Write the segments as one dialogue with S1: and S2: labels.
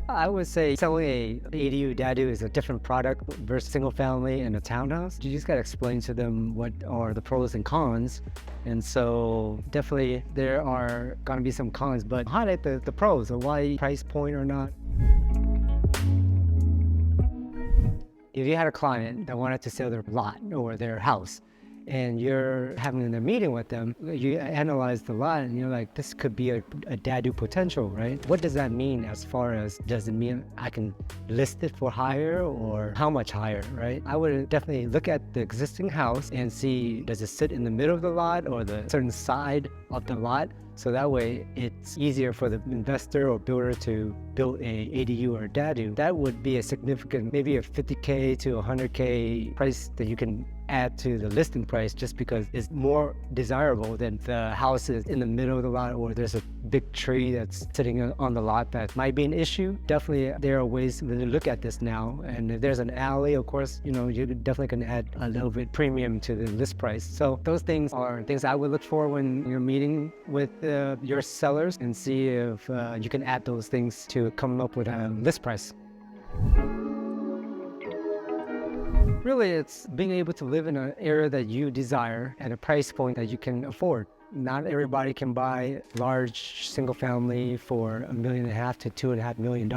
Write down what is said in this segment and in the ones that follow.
S1: I would say selling a ADU dadu is a different product versus single family and a townhouse. You just got to explain to them what are the pros and cons. And so definitely there are going to be some cons, but highlight the pros or why price point or not. If you had a client that wanted to sell their lot or their house, and you're having a meeting with them, you analyze the lot and you're like, this could be a dadu potential, right? What does that mean as far as, does it mean I can list it for higher or how much higher, right? I would definitely look at the existing house and see, does it sit in the middle of the lot or the certain side of the lot? So that way it's easier for the investor or builder to build a ADU or a dadu. That would be a significant, maybe a 50K to 100K price that you can add to the listing price, just because it's more desirable than the house is in the middle of the lot or there's a big tree that's sitting on the lot that might be an issue. Definitely there are ways to look at this now. And if there's an alley, of course, you definitely can add a little bit premium to the list price. So those things are things I would look for when you're meeting with your sellers, and see if you can add those things to come up with a list price. Really, it's being able to live in an area that you desire at a price point that you can afford. Not everybody can buy large single family for $1.5 million to $2.5 million.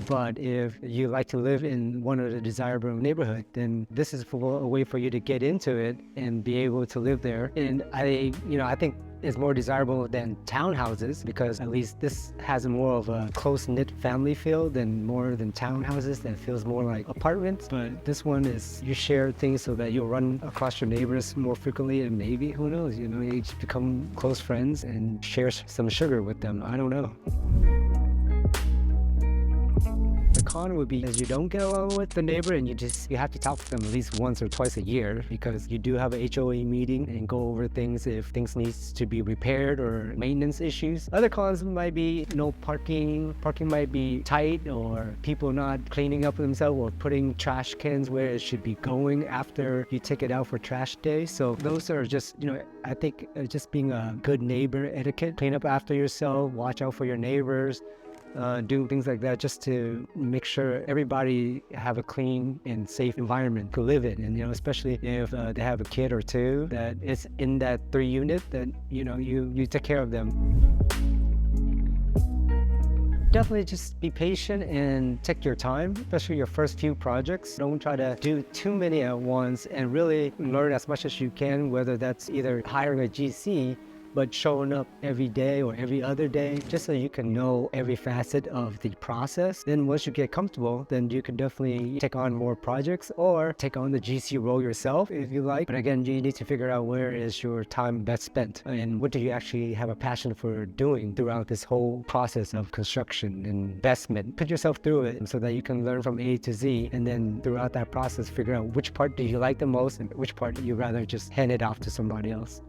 S1: But if you like to live in one of the desirable neighborhood, then this is a way for you to get into it and be able to live there. And I think is more desirable than townhouses, because at least this has more of a close-knit family feel more than townhouses that feels more like apartments. But this one is, you share things so that you'll run across your neighbors more frequently, and maybe, who knows, you each become close friends and share some sugar with them. I don't know. The con would be is you don't get along with the neighbor, and you have to talk to them at least once or twice a year, because you do have a HOA meeting and go over things if things needs to be repaired or maintenance issues. Other cons might be no parking. Parking might be tight, or people not cleaning up themselves or putting trash cans where it should be going after you take it out for trash day. So those are just, I think just being a good neighbor etiquette. Clean up after yourself, watch out for your neighbors. Do things like that just to make sure everybody have a clean and safe environment to live in. And especially if they have a kid or two that is in that 3 unit, that you take care of them. Definitely just be patient and take your time, especially your first few projects. Don't try to do too many at once, and really learn as much as you can, whether that's either hiring a GC but showing up every day or every other day, just so you can know every facet of the process. Then once you get comfortable, then you can definitely take on more projects or take on the GC role yourself if you like. But again, you need to figure out where is your time best spent and what do you actually have a passion for doing throughout this whole process of construction and investment. Put yourself through it so that you can learn from A to Z, and then throughout that process, figure out which part do you like the most and which part you rather just hand it off to somebody else.